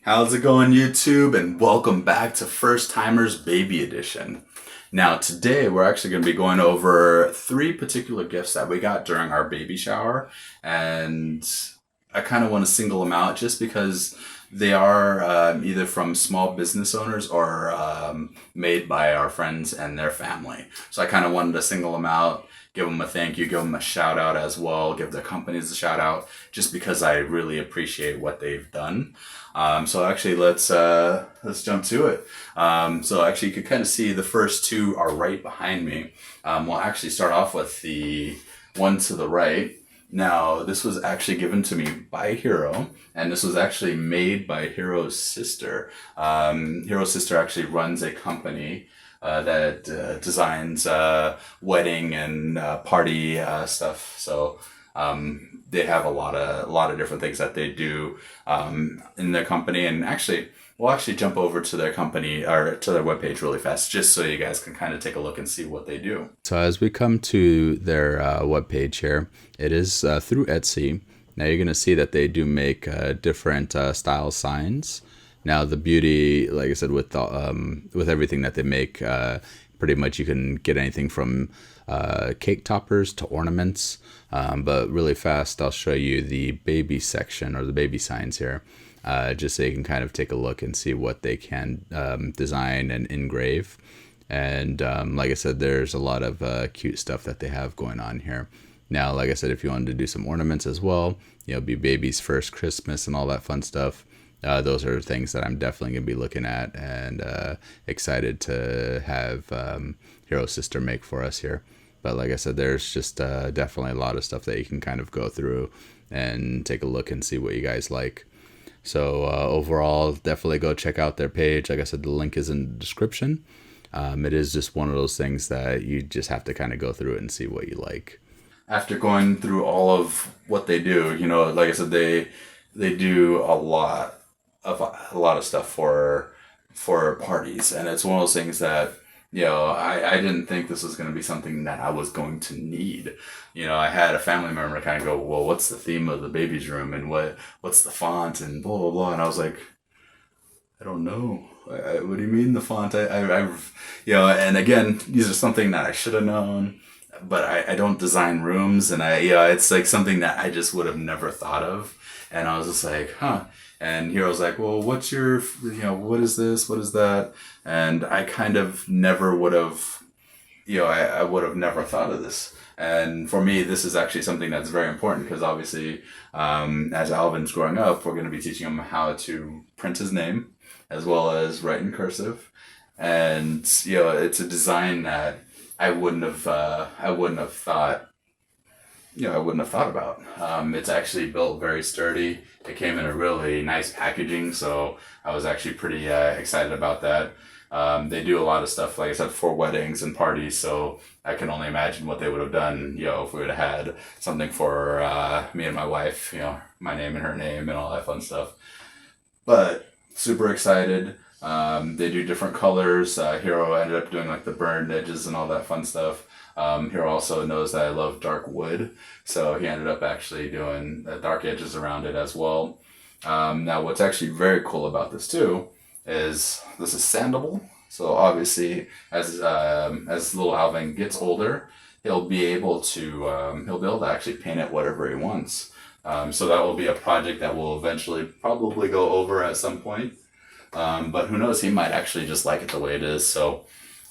How's it going, YouTube? And welcome back to First Timers Baby Edition. Now, today we're actually going to be going over 3 particular gifts that we got during our baby shower. And I kind of want to single them out just because they are either from small business owners or made by our friends and their family. So I kind of wanted to single them out, give them a thank you, give them a shout out as well, give their companies a shout out, just because I really appreciate what they've done. So actually, let's jump to it. So actually, you can kind of see the first 2 are right behind me. We'll actually start off with the one to the right. Now, this was actually given to me by Hero, and this was actually made by Hero's sister. Hero's sister actually runs a company that designs wedding and party stuff. So they have a lot of different things that they do in their company. And actually, we'll actually jump over to their company or to their webpage really fast, just so you guys can kind of take a look and see what they do. So as we come to their webpage here, it is through Etsy. Now you're going to see that they do make different style signs. Now the beauty, like I said, with everything that they make, pretty much you can get anything from cake toppers to ornaments. But really fast, I'll show you the baby section or the baby signs here, just so you can kind of take a look and see what they can design and engrave. And like I said, there's a lot of cute stuff that they have going on here. Now, like I said, if you wanted to do some ornaments as well, be baby's first Christmas and all that fun stuff. Those are things that I'm definitely going to be looking at and excited to have Hero's sister make for us here. But like I said, there's just definitely a lot of stuff that you can kind of go through and take a look and see what you guys like. So overall, definitely go check out their page. Like I said, the link is in the description. It is just one of those things that you just have to kind of go through it and see what you like. After going through all of what they do, like I said, they do a lot of stuff for parties, and it's one of those things that I didn't think this was going to be something that I was going to need. I had a family member kind of go, well, what's the theme of the baby's room and what's the font and blah blah blah, and I was like, I don't know. What do you mean the font? And again, these are something that I should have known, but I don't design rooms, and it's like something that I just would have never thought of, and I was just like, huh. And Hero's like, well, what's your, what is this? What is that? And I kind of never would have, I would have never thought of this. And for me, this is actually something that's very important because obviously, as Alvin's growing up, we're going to be teaching him how to print his name as well as write in cursive. And, it's a design that I wouldn't have thought about. It's actually built very sturdy. It came in a really nice packaging, so I was actually pretty excited about that. They do a lot of stuff, like I said, for weddings and parties, so I can only imagine what they would have done, if we would have had something for me and my wife, my name and her name and all that fun stuff. But super excited. They do different colors. Hero ended up doing like the burned edges and all that fun stuff. Hero also knows that I love dark wood, so he ended up actually doing the dark edges around it as well. Now, what's actually very cool about this too is this is sandable. So obviously, as little Alvin gets older, he'll be able to actually paint it whatever he wants. So that will be a project that will eventually probably go over at some point. But who knows? He might actually just like it the way it is. So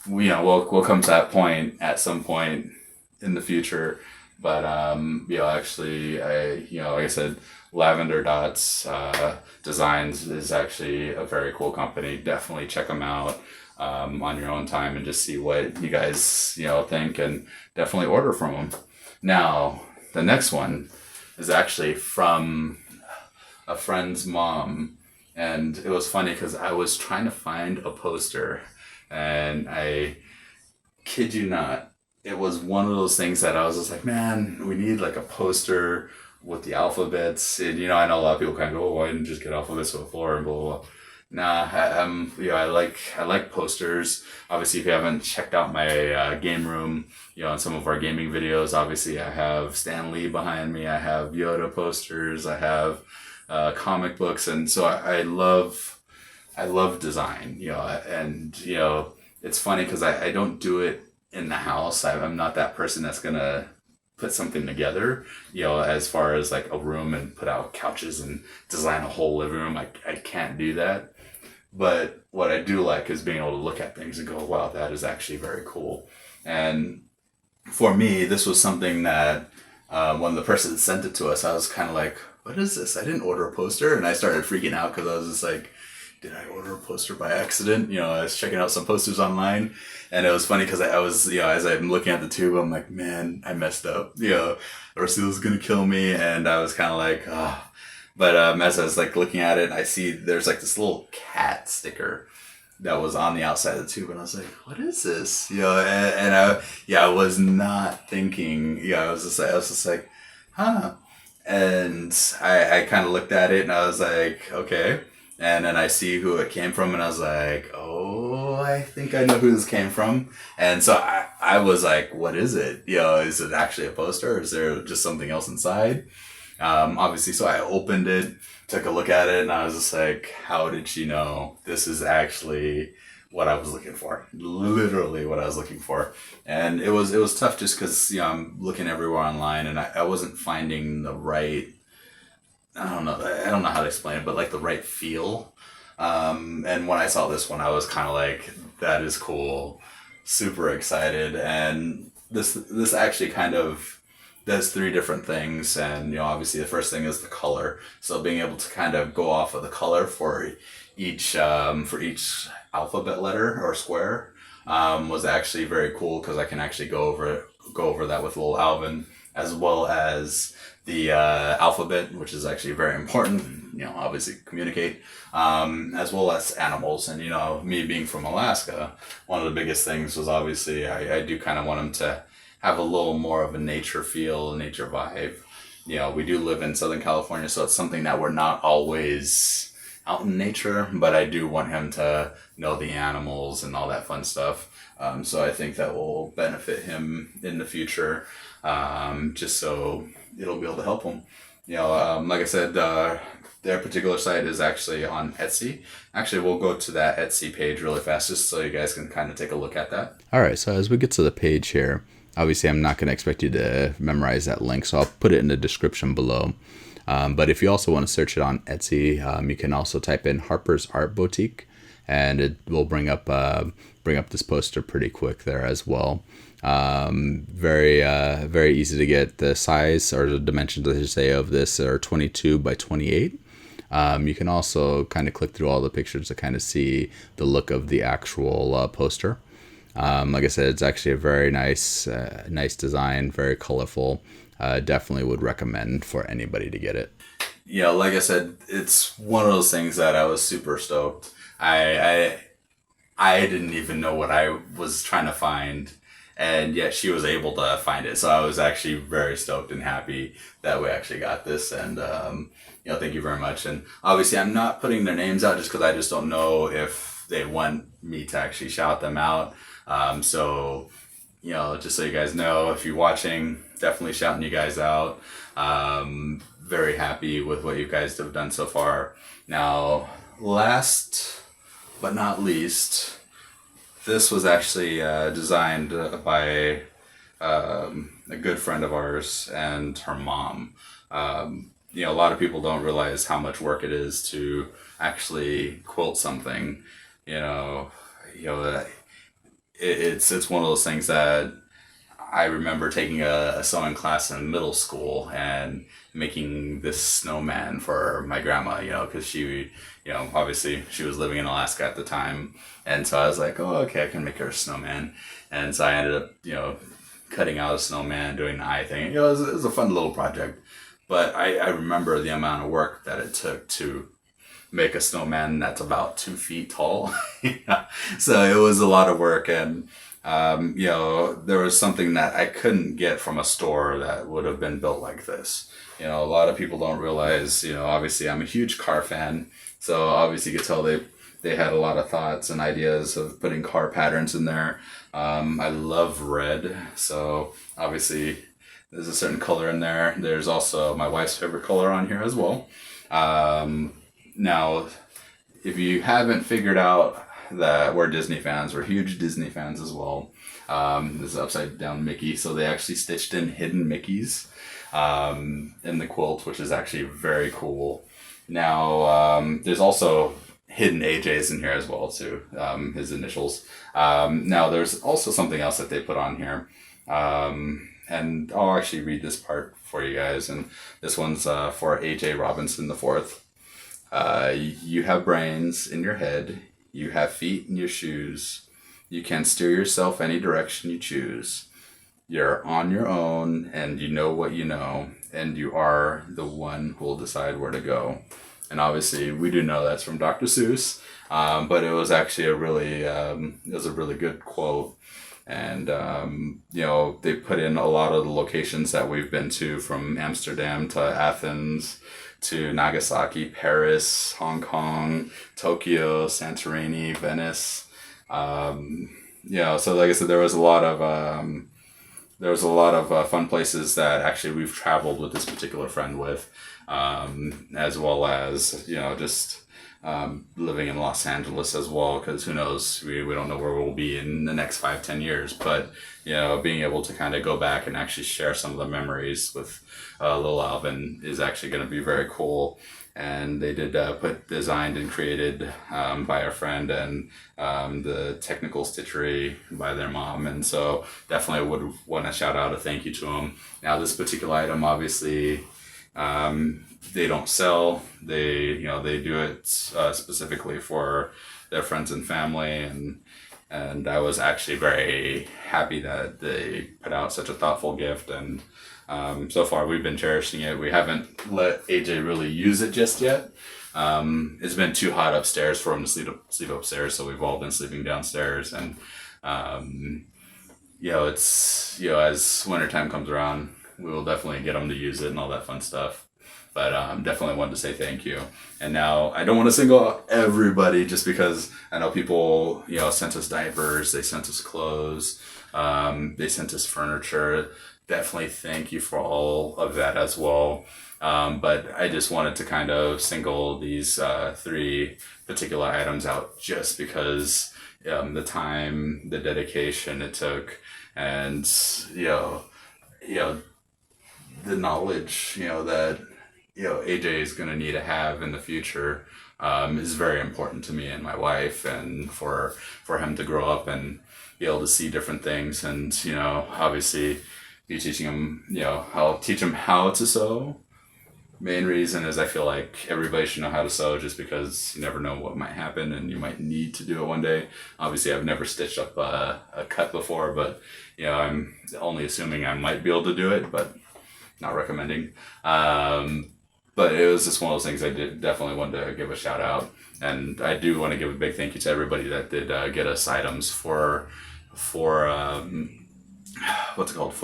we'll come to that point at some point in the future. But actually, like I said, Lavender Dots Designs is actually a very cool company. Definitely check them out on your own time and just see what you guys think, and definitely order from them. Now, the next one is actually from a friend's mom, and it was funny because I was trying to find a poster. And I kid you not, it was one of those things that I was just like, man, we need like a poster with the alphabets. And, I know a lot of people kind of go, oh, why didn't you just get alphabets on the floor and blah, blah, blah. Nah, I like posters. Obviously, if you haven't checked out my game room, on some of our gaming videos, obviously I have Stan Lee behind me. I have Yoda posters. I have comic books, and so I love design, and it's funny because I don't do it in the house. I'm not that person that's gonna put something together, as far as like a room and put out couches and design a whole living room. I can't do that. But what I do like is being able to look at things and go, wow, that is actually very cool. And for me, this was something that when the person sent it to us, I was kind of like, what is this? I didn't order a poster. And I started freaking out because I was just like, did I order a poster by accident? I was checking out some posters online, and it was funny because I was, as I'm looking at the tube, I'm like, man, I messed up. Ursula's gonna kill me, and I was kind of like, ah. Oh. But as I was like looking at it, I see there's like this little cat sticker that was on the outside of the tube, and I was like, what is this? I was not thinking. I was just like, huh. And I kind of looked at it, and I was like, okay. And then I see who it came from, and I was like, oh, I think I know who this came from. And so I was like, what is it? Is it actually a poster, or is there just something else inside? Obviously, so I opened it, took a look at it, and I was just like, how did she know this is actually what I was looking for? Literally what I was looking for. And it was tough just because, I'm looking everywhere online, and I wasn't finding the right, I don't know how to explain it, but like the right feel. And when I saw this one, I was kind of like, that is cool, super excited. And this actually kind of does three different things. And, obviously the first thing is the color. So being able to kind of go off of the color for each alphabet letter or square, was actually very cool, because I can actually go over that with little Alvin, as well as the alphabet, which is actually very important, obviously communicate, as well as animals. And, me being from Alaska, one of the biggest things was obviously I do kind of want them to have a little more of a nature feel, nature vibe. We do live in Southern California, so it's something that we're not always out in nature, but I do want him to know the animals and all that fun stuff. So I think that will benefit him in the future, just so it'll be able to help him. Like I said, their particular site is actually on Etsy. Actually, we'll go to that Etsy page really fast, just so you guys can kind of take a look at that. All right, so as we get to the page here, obviously I'm not going to expect you to memorize that link, so I'll put it in the description below. But if you also want to search it on Etsy, you can also type in HarpersArtBoutique, and it will bring up this poster pretty quick there as well. Very easy to get. The size, or the dimensions, I should say, of this are 22 by 28. You can also kind of click through all the pictures to kind of see the look of the actual poster. Like I said, it's actually a very nice design, very colorful. Definitely would recommend for anybody to get it. Like I said, it's one of those things that I was super stoked. I didn't even know what I was trying to find, and yet she was able to find it. So I was actually very stoked and happy that we actually got this. And thank you very much. And obviously, I'm not putting their names out just because I just don't know if they want me to actually shout them out. So just so you guys know, if you're watching, definitely shouting you guys out. Very happy with what you guys have done so far. Now, last but not least, this was actually designed by a good friend of ours and her mom. A lot of people don't realize how much work it is to actually quilt something. It's one of those things that I remember taking a sewing class in middle school and making this snowman for my grandma, because she, obviously she was living in Alaska at the time. And so I was like, oh, okay, I can make her a snowman. And so I ended up, cutting out a snowman, doing the eye thing. It was a fun little project. But I remember the amount of work that it took to make a snowman that's about 2 feet tall. So it was a lot of work. And there was something that I couldn't get from a store that would have been built like this. A lot of people don't realize, obviously I'm a huge car fan. So obviously you could tell they had a lot of thoughts and ideas of putting car patterns in there. I love red. So obviously there's a certain color in there. There's also my wife's favorite color on here as well. Now, if you haven't figured out that we're Disney fans, we're huge Disney fans as well. This is upside down Mickey, so they actually stitched in hidden Mickeys in the quilt, which is actually very cool. Now, there's also hidden AJ's in here as well too, his initials. Now, there's also something else that they put on here. And I'll actually read this part for you guys. And this one's for AJ Robinson IV. You have brains in your head. You have feet in your shoes. You can steer yourself any direction you choose. You're on your own and you know what you know. And you are the one who will decide where to go. And obviously we do know that's from Dr. Seuss. But it was actually a really good quote. And, they put in a lot of the locations that we've been to, from Amsterdam to Athens to Nagasaki, Paris, Hong Kong, Tokyo, Santorini, Venice. So like I said, there was a lot of fun places that actually we've traveled with this particular friend with, as well as, just living in Los Angeles as well, because who knows, we don't know where we'll be in the next 5-10 years, but being able to kind of go back and actually share some of the memories with little Alvin is actually going to be very cool. And they did designed and created by our friend, and the technical stitchery by their mom, and so definitely would want to shout out a thank you to them. Now, this particular item, obviously, they don't sell. They do it specifically for their friends and family, and I was actually very happy that they put out such a thoughtful gift. And so far we've been cherishing it. We haven't let AJ really use it just yet. It's been too hot upstairs for him to sleep upstairs, so we've all been sleeping downstairs. And it's as wintertime comes around, we will definitely get him to use it and all that fun stuff. But definitely wanted to say thank you. And now I don't want to single out everybody, just because I know people, sent us diapers, they sent us clothes, they sent us furniture. Definitely thank you for all of that as well. But I just wanted to kind of single these 3 particular items out, just because the time, the dedication it took, and the knowledge that AJ is going to need to have in the future is very important to me and my wife, and for him to grow up and be able to see different things. And obviously be teaching him, I'll teach him how to sew. Main reason is I feel like everybody should know how to sew, just because you never know what might happen and you might need to do it one day. Obviously I've never stitched up a cut before, but I'm only assuming I might be able to do it, but not recommending. But it was just one of those things I definitely wanted to give a shout out. And I do want to give a big thank you to everybody that did get us items for for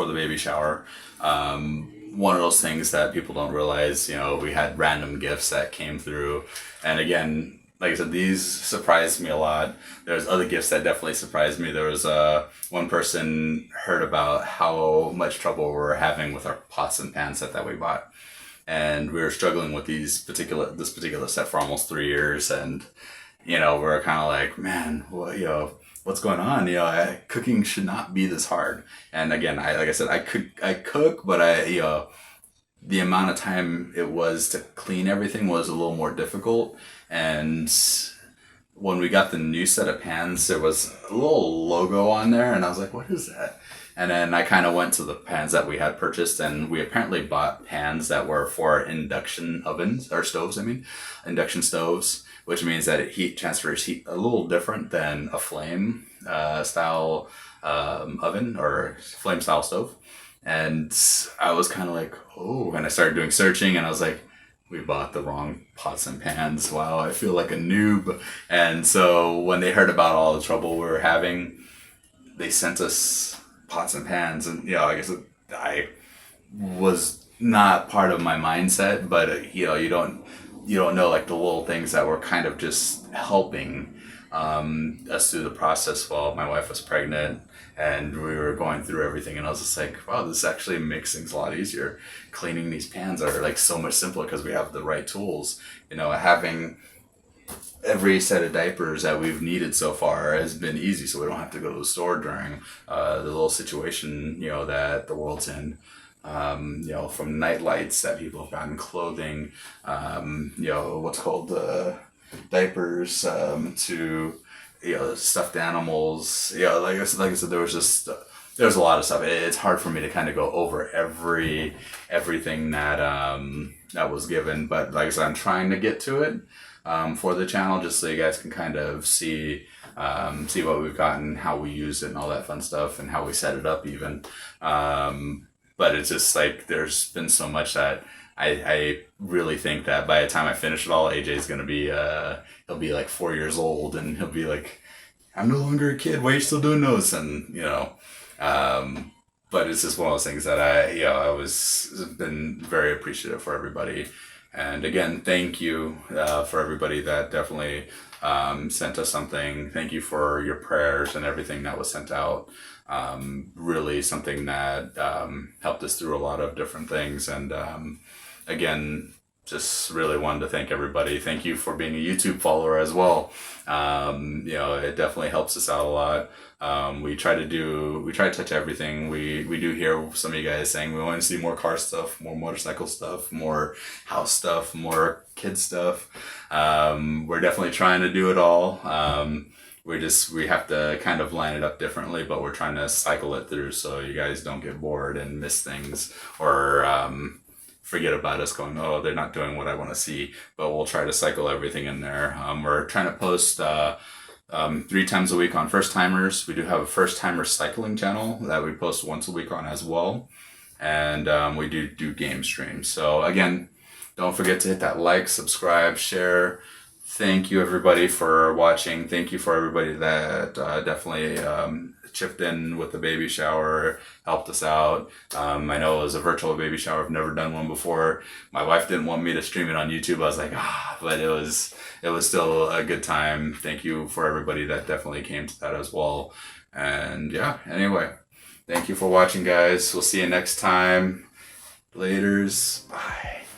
the baby shower. One of those things that people don't realize, we had random gifts that came through. And again, like I said, these surprised me a lot. There's other gifts that definitely surprised me. There was one person heard about how much trouble we were having with our pots and pans set that we bought. And we were struggling with this particular set for almost 3 years. And, we were kind of like, man, well, what's going on? Cooking should not be this hard. And again, like I said, I cook, but the amount of time it was to clean everything was a little more difficult. And when we got the new set of pans, there was a little logo on there, and I was like, what is that? And then I kind of went to the pans that we had purchased, and we apparently bought pans that were for induction ovens, or stoves, induction stoves, which means that it transfers heat a little different than a flame style oven or flame style stove. And I was kind of like, oh, and I started doing searching, and I was like, we bought the wrong pots and pans. Wow, I feel like a noob. And so when they heard about all the trouble we were having, they sent us pots and pans. And, I guess I was not part of my mindset, but, you don't know, like, the little things that were kind of just helping us through the process while my wife was pregnant and we were going through everything, and I was just like, wow, this actually makes things a lot easier. Cleaning these pans are like so much simpler because we have the right tools. You know, having every set of diapers that we've needed so far has been easy, so we don't have to go to the store during the little situation, you know, that the world's in. You know, from night lights that people have gotten, clothing, you know, what's called diapers, to, you know, stuffed animals. You know, like I said, there's a lot of stuff. It's hard for me to kind of go over everything that that was given, but like I said, I'm trying to get to it for the channel, just so you guys can kind of see what we've gotten, how we use it, and all that fun stuff, and how we set it up even. But it's just like there's been so much that I really think that by the time I finish it all, AJ's gonna be he'll be like 4 years old, and he'll be like, I'm no longer a kid. Why are you still doing those? And you know, but it's just one of those things that I was been very appreciative for everybody. And again, thank you for everybody that definitely sent us something. Thank you for your prayers and everything that was sent out. Really something that helped us through a lot of different things. And again, just really wanted to thank everybody. Thank you for being a YouTube follower as well. You know, it definitely helps us out a lot. We try to touch everything. We do hear some of you guys saying we want to see more car stuff, more motorcycle stuff, more house stuff, more kid stuff. We're definitely trying to do it all. We have to kind of line it up differently, but we're trying to cycle it through so you guys don't get bored and miss things, or forget about us going, oh, they're not doing what I want to see. But we'll try to cycle everything in there. We're trying to post 3 times a week on First Timers. We do have a First Timer cycling channel that we post once a week on as well. And we do game streams. So again, don't forget to hit that like, subscribe, share. Thank you everybody for watching. Thank you for everybody that definitely chipped in with the baby shower, helped us out. I know it was a virtual baby shower. I've never done one before. My wife didn't want me to stream it on YouTube. I was like, but it was still a good time. Thank you for everybody that definitely came to that as well. And yeah, anyway, thank you for watching, guys. We'll see you next time. Laters. Bye.